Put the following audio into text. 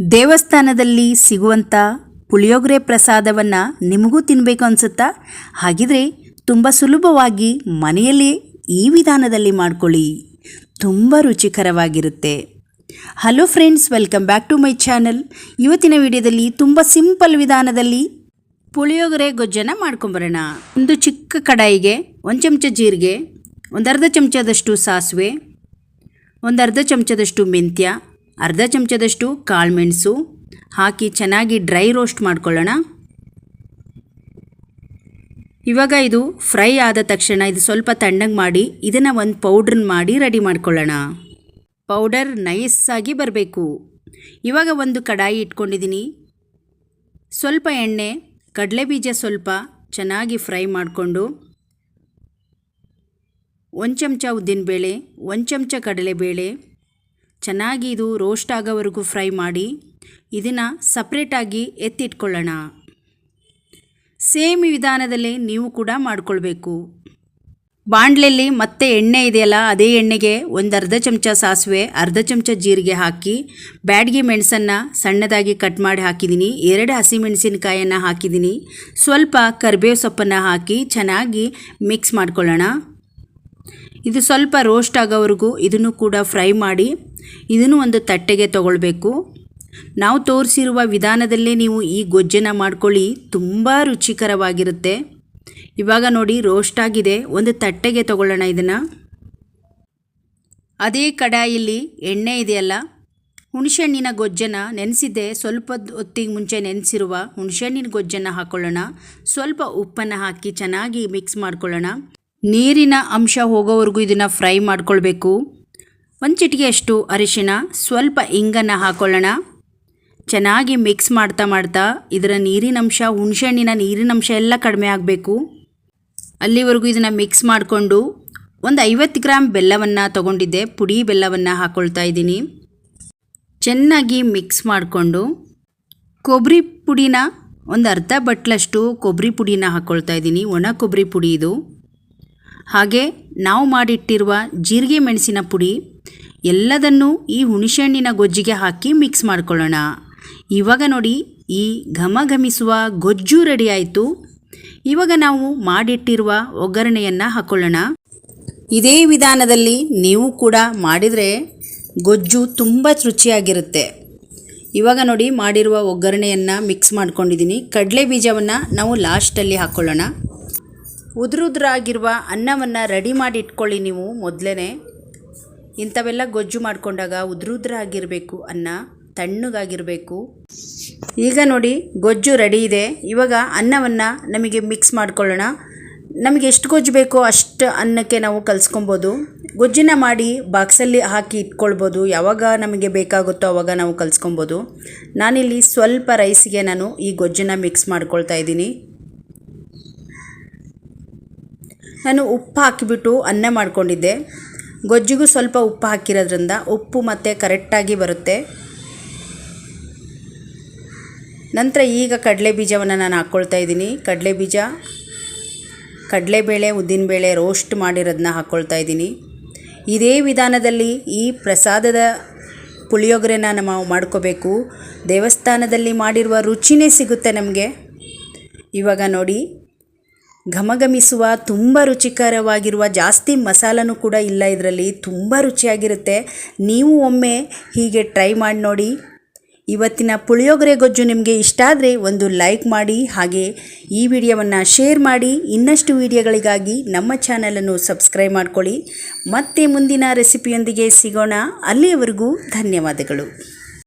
ದೇವಸ್ಥಾನದಲ್ಲಿ ಸಿಗುವಂಥ ಪುಳಿಯೋಗರೆ ಪ್ರಸಾದವನ್ನು ನಿಮಗೂ ತಿನ್ನಬೇಕು ಅನಿಸುತ್ತಾ? ಹಾಗಿದ್ರೆ ತುಂಬ ಸುಲಭವಾಗಿ ಮನೆಯಲ್ಲಿ ಈ ವಿಧಾನದಲ್ಲಿ ಮಾಡ್ಕೊಳ್ಳಿ, ತುಂಬ ರುಚಿಕರವಾಗಿರುತ್ತೆ. Hello friends, welcome back to my channel. ಇವತ್ತಿನ ವಿಡಿಯೋದಲ್ಲಿ ತುಂಬ ಸಿಂಪಲ್ ವಿಧಾನದಲ್ಲಿ ಪುಳಿಯೋಗರೆ ಗೊಜ್ಜನ್ನು ಮಾಡ್ಕೊಂಬರೋಣ. ಒಂದು ಚಿಕ್ಕ ಕಡಾಯಿಗೆ 1 ಚಮಚ ಜೀರಿಗೆ, ಒಂದು ಅರ್ಧ ಚಮಚದಷ್ಟು ಸಾಸಿವೆ, ಒಂದು ಅರ್ಧ ಚಮಚದಷ್ಟು ಮೆಂತ್ಯ, ಅರ್ಧ ಚಮಚದಷ್ಟು ಕಾಳುಮೆಣಸು ಹಾಕಿ ಚೆನ್ನಾಗಿ ಡ್ರೈ ರೋಸ್ಟ್ ಮಾಡ್ಕೊಳ್ಳೋಣ. ಇವಾಗ ಇದು ಫ್ರೈ ಆದ ತಕ್ಷಣ ಇದು ಸ್ವಲ್ಪ ತಣ್ಣಗೆ ಮಾಡಿ ಇದನ್ನು ಒಂದು ಪೌಡ್ರನ್ನ ಮಾಡಿ ರೆಡಿ ಮಾಡ್ಕೊಳ್ಳೋಣ. ಪೌಡರ್ ನೈಸಾಗಿ ಬರಬೇಕು. ಇವಾಗ ಒಂದು ಕಡಾಯಿ ಇಟ್ಕೊಂಡಿದ್ದೀನಿ. ಸ್ವಲ್ಪ ಎಣ್ಣೆ, ಕಡಲೆಬೀಜ ಸ್ವಲ್ಪ ಚೆನ್ನಾಗಿ ಫ್ರೈ ಮಾಡಿಕೊಂಡು, 1 ಚಮಚ ಉದ್ದಿನಬೇಳೆ, 1 ಚಮಚ ಕಡಲೆಬೇಳೆ ಚೆನ್ನಾಗಿ ಇದು ರೋಸ್ಟ್ ಆಗೋವರೆಗೂ ಫ್ರೈ ಮಾಡಿ ಇದನ್ನು ಸಪ್ರೇಟಾಗಿ ಎತ್ತಿಟ್ಕೊಳ್ಳೋಣ. ಸೇಮ್ ವಿಧಾನದಲ್ಲೇ ನೀವು ಕೂಡ ಮಾಡ್ಕೊಳ್ಬೇಕು. ಬಾಣಲೆಯಲ್ಲಿ ಮತ್ತೆ ಎಣ್ಣೆ ಇದೆಯಲ್ಲ, ಅದೇ ಎಣ್ಣೆಗೆ ಒಂದು ಅರ್ಧ ಚಮಚ ಸಾಸಿವೆ, ಅರ್ಧ ಚಮಚ ಜೀರಿಗೆ ಹಾಕಿ ಬ್ಯಾಡಗಿ ಮೆಣಸನ್ನು ಸಣ್ಣದಾಗಿ ಕಟ್ ಮಾಡಿ ಹಾಕಿದ್ದೀನಿ, 2 ಹಸಿಮೆಣಸಿನಕಾಯನ್ನು ಹಾಕಿದ್ದೀನಿ, ಸ್ವಲ್ಪ ಕರಿಬೇವು ಸೊಪ್ಪನ್ನು ಹಾಕಿ ಚೆನ್ನಾಗಿ ಮಿಕ್ಸ್ ಮಾಡ್ಕೊಳ್ಳೋಣ. ಇದು ಸ್ವಲ್ಪ ರೋಸ್ಟ್ ಆಗೋವರೆಗೂ ಇದನ್ನು ಕೂಡ ಫ್ರೈ ಮಾಡಿ ಇದನ್ನು ಒಂದು ತಟ್ಟೆಗೆ ತಗೊಳ್ಬೇಕು. ನಾವು ತೋರಿಸಿರುವ ವಿಧಾನದಲ್ಲೇ ನೀವು ಈ ಗೊಜ್ಜನ್ನು ಮಾಡ್ಕೊಳ್ಳಿ, ತುಂಬ ರುಚಿಕರವಾಗಿರುತ್ತೆ. ಇವಾಗ ನೋಡಿ ರೋಸ್ಟ್ ಆಗಿದೆ, ಒಂದು ತಟ್ಟೆಗೆ ತಗೊಳ್ಳೋಣ ಇದನ್ನು. ಅದೇ ಕಡಾಯಿಯಲ್ಲಿ ಎಣ್ಣೆ ಇದೆಯಲ್ಲ, ಹುಣಸೆಹಣ್ಣಿನ ಗೊಜ್ಜನ್ನು ನೆನೆಸಿದ್ದೆ, ಸ್ವಲ್ಪ ಹೊತ್ತಿಗೆ ಮುಂಚೆ ನೆನೆಸಿರುವ ಹುಣಸೆಹಣ್ಣಿನ ಗೊಜ್ಜನ್ನು ಹಾಕ್ಕೊಳ್ಳೋಣ. ಸ್ವಲ್ಪ ಉಪ್ಪನ್ನು ಹಾಕಿ ಚೆನ್ನಾಗಿ ಮಿಕ್ಸ್ ಮಾಡ್ಕೊಳ್ಳೋಣ. ನೀರಿನ ಅಂಶ ಹೋಗೋವರೆಗೂ ಇದನ್ನು ಫ್ರೈ ಮಾಡ್ಕೊಳ್ಬೇಕು. 1 ಚಿಟಿಕೆಯಷ್ಟು ಅರಿಶಿಣ, ಸ್ವಲ್ಪ ಇಂಗನ್ನು ಹಾಕ್ಕೊಳ್ಳೋಣ. ಚೆನ್ನಾಗಿ ಮಿಕ್ಸ್ ಮಾಡ್ತಾ ಇದರ ನೀರಿನಂಶ, ಹುಣಸೆಹಣ್ಣಿನ ನೀರಿನಂಶ ಎಲ್ಲ ಕಡಿಮೆ ಆಗಬೇಕು. ಅಲ್ಲಿವರೆಗೂ ಇದನ್ನು ಮಿಕ್ಸ್ ಮಾಡಿಕೊಂಡು ಒಂದು 50 ಗ್ರಾಮ್ ಬೆಲ್ಲವನ್ನು ತೊಗೊಂಡಿದ್ದೆ, ಪುಡಿ ಬೆಲ್ಲವನ್ನು ಹಾಕ್ಕೊಳ್ತಾ ಇದ್ದೀನಿ. ಚೆನ್ನಾಗಿ ಮಿಕ್ಸ್ ಮಾಡಿಕೊಂಡು ಕೊಬ್ಬರಿ ಪುಡಿನ ಒಂದು ಅರ್ಧ ಬಟ್ಲಷ್ಟು ಕೊಬ್ಬರಿ ಪುಡಿನ ಹಾಕ್ಕೊಳ್ತಾ ಇದ್ದೀನಿ, ಒಣ ಕೊಬ್ಬರಿ ಪುಡಿ ಇದು. ಹಾಗೆ ನಾವು ಮಾಡಿಟ್ಟಿರುವ ಜೀರಿಗೆ ಮೆಣಸಿನ ಪುಡಿ ಎಲ್ಲದನ್ನು ಈ ಹುಣಸೆಹಣ್ಣಿನ ಗೊಜ್ಜಿಗೆ ಹಾಕಿ ಮಿಕ್ಸ್ ಮಾಡ್ಕೊಳ್ಳೋಣ. ಇವಾಗ ನೋಡಿ ಈ ಘಮಘಮಿಸುವ ಗೊಜ್ಜು ರೆಡಿ ಆಯಿತು. ಇವಾಗ ನಾವು ಮಾಡಿಟ್ಟಿರುವ ಒಗ್ಗರಣೆಯನ್ನು ಹಾಕ್ಕೊಳ್ಳೋಣ. ಇದೇ ವಿಧಾನದಲ್ಲಿ ನೀವು ಕೂಡ ಮಾಡಿದರೆ ಗೊಜ್ಜು ತುಂಬ ರುಚಿಯಾಗಿರುತ್ತೆ. ಇವಾಗ ನೋಡಿ ಮಾಡಿರುವ ಒಗ್ಗರಣೆಯನ್ನು ಮಿಕ್ಸ್ ಮಾಡ್ಕೊಂಡಿದ್ದೀನಿ. ಕಡಲೆ ಬೀಜವನ್ನು ನಾವು ಲಾಸ್ಟಲ್ಲಿ ಹಾಕ್ಕೊಳ್ಳೋಣ. ಉದುರುದ್ರಾಗಿರುವ ಅನ್ನವನ್ನು ರೆಡಿ ಮಾಡಿ ಇಟ್ಕೊಳ್ಳಿ ನೀವು ಮೊದಲೇ. ಇಂಥವೆಲ್ಲ ಗೊಜ್ಜು ಮಾಡಿಕೊಂಡಾಗ ಉದುರುದ್ರಾಗಿರಬೇಕು, ಅನ್ನ ತಣ್ಣಗಾಗಿರಬೇಕು. ಈಗ ನೋಡಿ ಗೊಜ್ಜು ರೆಡಿ ಇದೆ. ಇವಾಗ ಅನ್ನವನ್ನು ನಮಗೆ ಮಿಕ್ಸ್ ಮಾಡ್ಕೊಳ್ಳೋಣ. ನಮಗೆ ಎಷ್ಟು ಗೊಜ್ಜು ಬೇಕೋ ಅಷ್ಟು ಅನ್ನಕ್ಕೆ ನಾವು ಕಲಿಸ್ಕೊಬೋದು. ಗೊಜ್ಜನ್ನು ಮಾಡಿ ಬಾಕ್ಸಲ್ಲಿ ಹಾಕಿ ಇಟ್ಕೊಳ್ಬೋದು, ಯಾವಾಗ ನಮಗೆ ಬೇಕಾಗುತ್ತೋ ಆವಾಗ ನಾವು ಕಲಿಸ್ಕೊಬೋದು. ನಾನಿಲ್ಲಿ ಸ್ವಲ್ಪ ರೈಸಿಗೆ ನಾನು ಈ ಗೊಜ್ಜನ್ನು ಮಿಕ್ಸ್ ಮಾಡ್ಕೊಳ್ತಾ ಇದ್ದೀನಿ. ನಾನು ಉಪ್ಪು ಹಾಕಿಬಿಟ್ಟು ಅನ್ನ ಮಾಡ್ಕೊಂಡಿದ್ದೆ. ಗೊಜ್ಜಿಗೂ ಸ್ವಲ್ಪ ಉಪ್ಪು ಹಾಕಿರೋದ್ರಿಂದ ಉಪ್ಪು ಮತ್ತು ಕರೆಕ್ಟಾಗಿ ಬರುತ್ತೆ. ನಂತರ ಈಗ ಕಡಲೆ ಬೀಜವನ್ನು ನಾನು ಹಾಕ್ಕೊಳ್ತಾ ಇದ್ದೀನಿ. ಕಡಲೆ ಬೀಜ, ಕಡಲೆಬೇಳೆ, ಉದ್ದಿನಬೇಳೆ ರೋಸ್ಟ್ ಮಾಡಿರೋದನ್ನ ಹಾಕ್ಕೊಳ್ತಾ ಇದ್ದೀನಿ. ಇದೇ ವಿಧಾನದಲ್ಲಿ ಈ ಪ್ರಸಾದದ ಪುಳಿಯೋಗರೆನ ನಾವು ಮಾಡ್ಕೋಬೇಕು. ದೇವಸ್ಥಾನದಲ್ಲಿ ಮಾಡಿರುವ ರುಚಿನೇ ಸಿಗುತ್ತೆ ನಮಗೆ. ಇವಾಗ ನೋಡಿ ಘಮಘಮಿಸುವ ತುಂಬ ರುಚಿಕರವಾಗಿರುವ, ಜಾಸ್ತಿ ಮಸಾಲನೂ ಕೂಡ ಇಲ್ಲ ಇದರಲ್ಲಿ, ತುಂಬ ರುಚಿಯಾಗಿರುತ್ತೆ. ನೀವು ಒಮ್ಮೆ ಹೀಗೆ ಟ್ರೈ ಮಾಡಿ ನೋಡಿ. ಇವತ್ತಿನ ಪುಳಿಯೋಗರೆ ಗೊಜ್ಜು ನಿಮಗೆ ಇಷ್ಟ ಆದರೆ ಒಂದು ಲೈಕ್ ಮಾಡಿ, ಹಾಗೆ ಈ ವಿಡಿಯೋವನ್ನು ಶೇರ್ ಮಾಡಿ. ಇನ್ನಷ್ಟು ವಿಡಿಯೋಗಳಿಗಾಗಿ ನಮ್ಮ ಚಾನಲನ್ನು ಸಬ್ಸ್ಕ್ರೈಬ್ ಮಾಡ್ಕೊಳ್ಳಿ. ಮತ್ತೆ ಮುಂದಿನ ರೆಸಿಪಿಯೊಂದಿಗೆ ಸಿಗೋಣ. ಅಲ್ಲಿಯವರೆಗೂ ಧನ್ಯವಾದಗಳು.